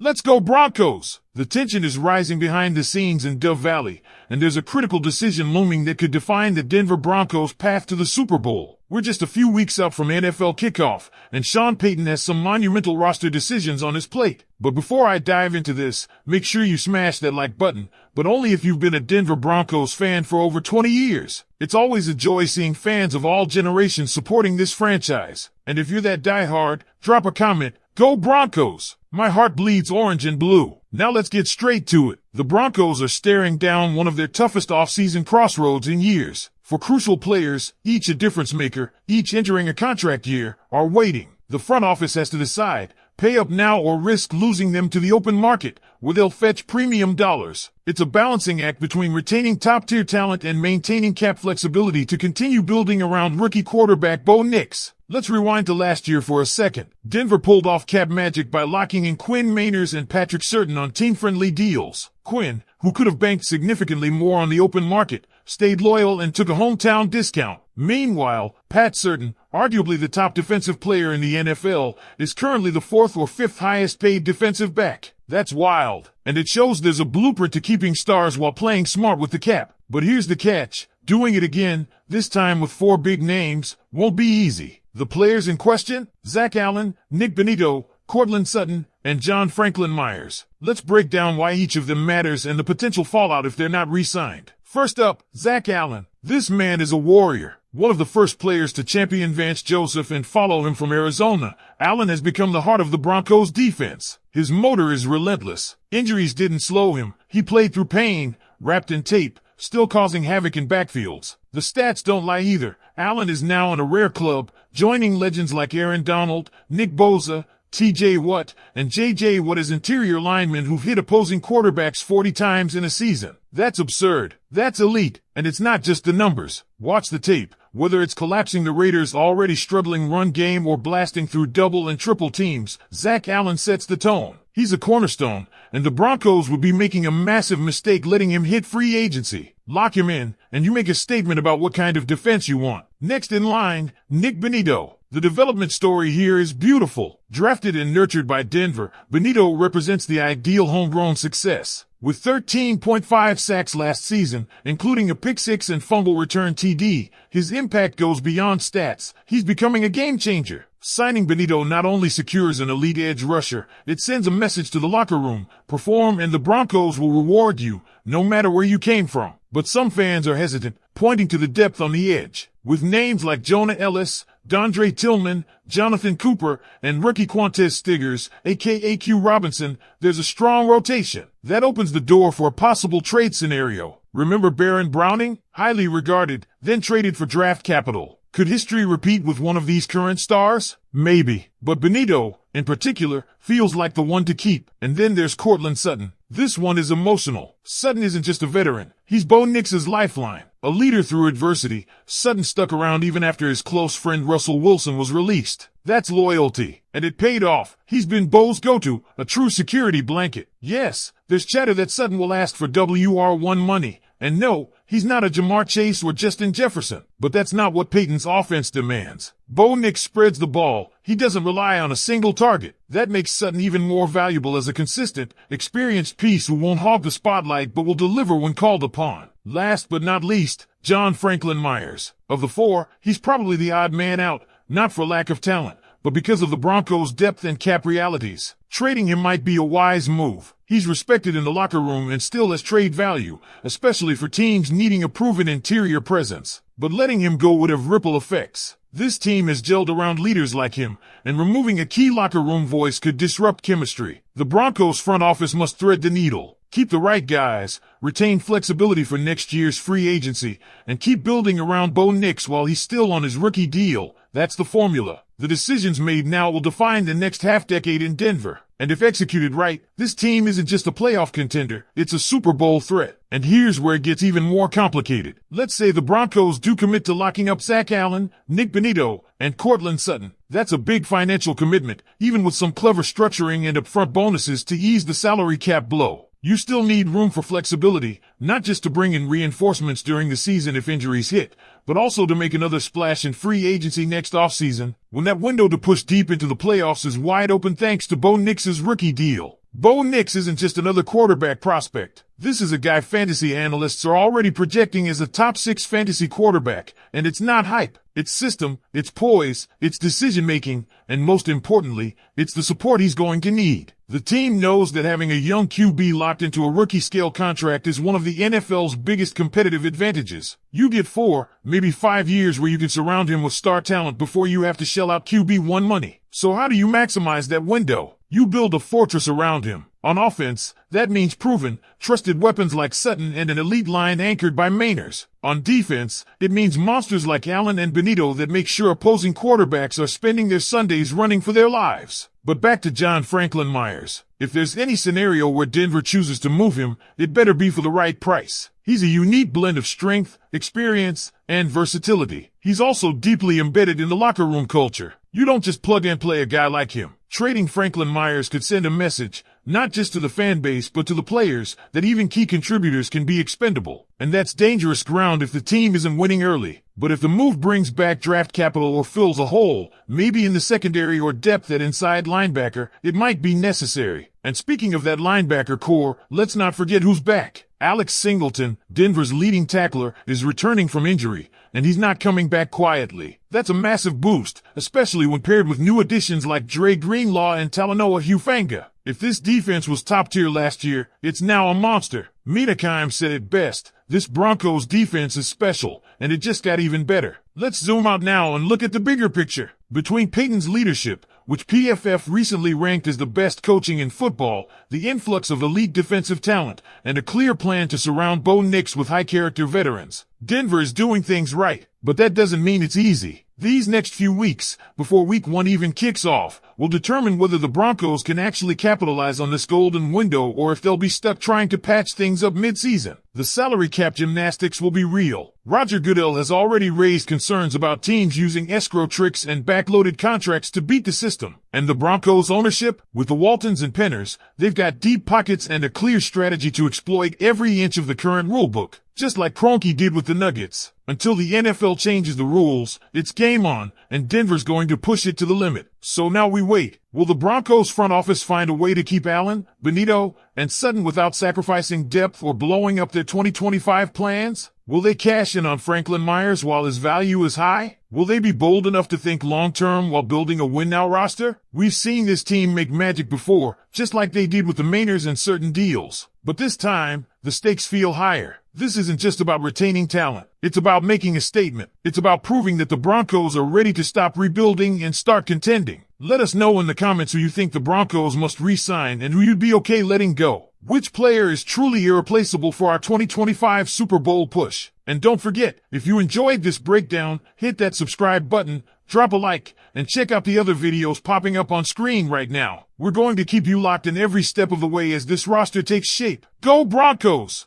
Let's go Broncos! The tension is rising behind the scenes in Dove Valley, and there's a critical decision looming that could define the Denver Broncos' path to the Super Bowl. We're just a few weeks out from NFL kickoff, and Sean Payton has some monumental roster decisions on his plate. But before I dive into this, make sure you smash that like button, but only if you've been a Denver Broncos fan for over 20 years. It's always a joy seeing fans of all generations supporting this franchise. And if you're that diehard, drop a comment. Go Broncos! My heart bleeds orange and blue. Now let's get straight to it. The Broncos are staring down one of their toughest offseason crossroads in years. For crucial players, each a difference maker, each entering a contract year, are waiting. The front office has to decide, pay up now or risk losing them to the open market, where they'll fetch premium dollars. It's a balancing act between retaining top-tier talent and maintaining cap flexibility to continue building around rookie quarterback Bo Nix. Let's rewind to last year for a second. Denver pulled off cap magic by locking in Quinn Meinerz and Patrick Surtain on team-friendly deals. Quinn, who could have banked significantly more on the open market, stayed loyal and took a hometown discount. Meanwhile, Pat Surtain, arguably the top defensive player in the NFL, is currently the fourth or fifth highest paid defensive back. That's wild. And it shows there's a blueprint to keeping stars while playing smart with the cap. But here's the catch. Doing it again, this time with 4 big names, won't be easy. The players in question? Zach Allen, Nick Bonitto, Courtland Sutton, and John Franklin Myers. Let's break down why each of them matters and the potential fallout if they're not re-signed. First up, Zach Allen. This man is a warrior. One of the first players to champion Vance Joseph and follow him from Arizona, Allen has become the heart of the Broncos' defense. His motor is relentless. Injuries didn't slow him. He played through pain, wrapped in tape, still causing havoc in backfields. The stats don't lie either. Allen is now in a rare club, joining legends like Aaron Donald, Nick Bosa, T.J. Watt, and J.J. Watt as interior linemen who've hit opposing quarterbacks 40 times in a season. That's absurd. That's elite. And it's not just the numbers. Watch the tape. Whether it's collapsing the Raiders' already struggling run game or blasting through double and triple teams, Zach Allen sets the tone. He's a cornerstone, and the Broncos would be making a massive mistake letting him hit free agency. Lock him in, and you make a statement about what kind of defense you want. Next in line, Nick Bonitto. The development story here is beautiful. Drafted and nurtured by Denver, Bonitto represents the ideal homegrown success. With 13.5 sacks last season, including a pick-6 and fumble return TD, his impact goes beyond stats. He's becoming a game-changer. Signing Bonitto not only secures an elite edge rusher, it sends a message to the locker room. Perform and the Broncos will reward you, no matter where you came from. But some fans are hesitant, pointing to the depth on the edge. With names like Jonah Ellis, Dondre Tillman, Jonathan Cooper, and rookie Quantez Stiggers, aka Q Robinson, there's a strong rotation. That opens the door for a possible trade scenario. Remember Baron Browning? Highly regarded, then traded for draft capital. Could history repeat with one of these current stars? Maybe. But Bonitto, in particular, feels like the one to keep. And then there's Courtland Sutton. This one is emotional. Sutton isn't just a veteran. He's Bo Nix's lifeline. A leader through adversity, Sutton stuck around even after his close friend Russell Wilson was released. That's loyalty. And it paid off. He's been Bo's go-to, a true security blanket. Yes, there's chatter that Sutton will ask for WR1 money. And no, he's not a Jamar Chase or Justin Jefferson. But that's not what Payton's offense demands. Bo Nix spreads the ball. He doesn't rely on a single target. That makes Sutton even more valuable as a consistent, experienced piece who won't hog the spotlight but will deliver when called upon. Last but not least, John Franklin Myers. Of the 4, he's probably the odd man out, not for lack of talent, but because of the Broncos' depth and cap realities. Trading him might be a wise move. He's respected in the locker room and still has trade value, especially for teams needing a proven interior presence. But letting him go would have ripple effects. This team has gelled around leaders like him, and removing a key locker room voice could disrupt chemistry. The Broncos front office must thread the needle. Keep the right guys, retain flexibility for next year's free agency, and keep building around Bo Nix while he's still on his rookie deal. That's the formula. The decisions made now will define the next half-decade in Denver. And if executed right, this team isn't just a playoff contender, it's a Super Bowl threat. And here's where it gets even more complicated. Let's say the Broncos do commit to locking up Zach Allen, Nick Bonitto, and Courtland Sutton. That's a big financial commitment, even with some clever structuring and upfront bonuses to ease the salary cap blow. You still need room for flexibility, not just to bring in reinforcements during the season if injuries hit, but also to make another splash in free agency next offseason, when that window to push deep into the playoffs is wide open thanks to Bo Nix's rookie deal. Bo Nix isn't just another quarterback prospect. This is a guy fantasy analysts are already projecting as a top 6 fantasy quarterback, and it's not hype. It's system, it's poise, it's decision-making, and most importantly, it's the support he's going to need. The team knows that having a young QB locked into a rookie-scale contract is one of the NFL's biggest competitive advantages. You get 4, maybe 5 years where you can surround him with star talent before you have to shell out QB1 money. So how do you maximize that window? You build a fortress around him. On offense, that means proven, trusted weapons like Sutton and an elite line anchored by Mainers. On defense, it means monsters like Allen and Benito that make sure opposing quarterbacks are spending their Sundays running for their lives. But back to John Franklin Myers. If there's any scenario where Denver chooses to move him, it better be for the right price. He's a unique blend of strength, experience, and versatility. He's also deeply embedded in the locker room culture. You don't just plug and play a guy like him. Trading Franklin Myers could send a message, not just to the fan base but to the players, that even key contributors can be expendable. And that's dangerous ground if the team isn't winning early. But if the move brings back draft capital or fills a hole, maybe in the secondary or depth at inside linebacker, it might be necessary. And speaking of that linebacker core, let's not forget who's back. Alex Singleton, Denver's leading tackler, is returning from injury, and he's not coming back quietly. That's a massive boost, especially when paired with new additions like Dre Greenlaw and Talanoa Hufanga. If this defense was top tier last year, it's now a monster. Mina Kimes said it best. This Broncos defense is special, and it just got even better. Let's zoom out now and look at the bigger picture. Between Payton's leadership, which PFF recently ranked as the best coaching in football, the influx of elite defensive talent, and a clear plan to surround Bo Nix with high-character veterans, Denver is doing things right. But that doesn't mean it's easy. These next few weeks, before week 1 even kicks off, will determine whether the Broncos can actually capitalize on this golden window or if they'll be stuck trying to patch things up mid-season. The salary cap gymnastics will be real. Roger Goodell has already raised concerns about teams using escrow tricks and backloaded contracts to beat the system. And the Broncos ownership? With the Waltons and Penners, they've got deep pockets and a clear strategy to exploit every inch of the current rulebook. Just like Kroenke did with the Nuggets. Until the NFL changes the rules, it's game on, and Denver's going to push it to the limit. So now we wait. Will the Broncos front office find a way to keep Allen, Benito, and Sutton without sacrificing depth or blowing up their 2025 plans? Will they cash in on Franklin Myers while his value is high? Will they be bold enough to think long-term while building a win-now roster? We've seen this team make magic before, just like they did with the Mainers and certain deals. But this time, the stakes feel higher. This isn't just about retaining talent. It's about making a statement. It's about proving that the Broncos are ready to stop rebuilding and start contending. Let us know in the comments who you think the Broncos must re-sign and who you'd be okay letting go. Which player is truly irreplaceable for our 2025 Super Bowl push? And don't forget, if you enjoyed this breakdown, hit that subscribe button, drop a like, and check out the other videos popping up on screen right now. We're going to keep you locked in every step of the way as this roster takes shape. Go Broncos!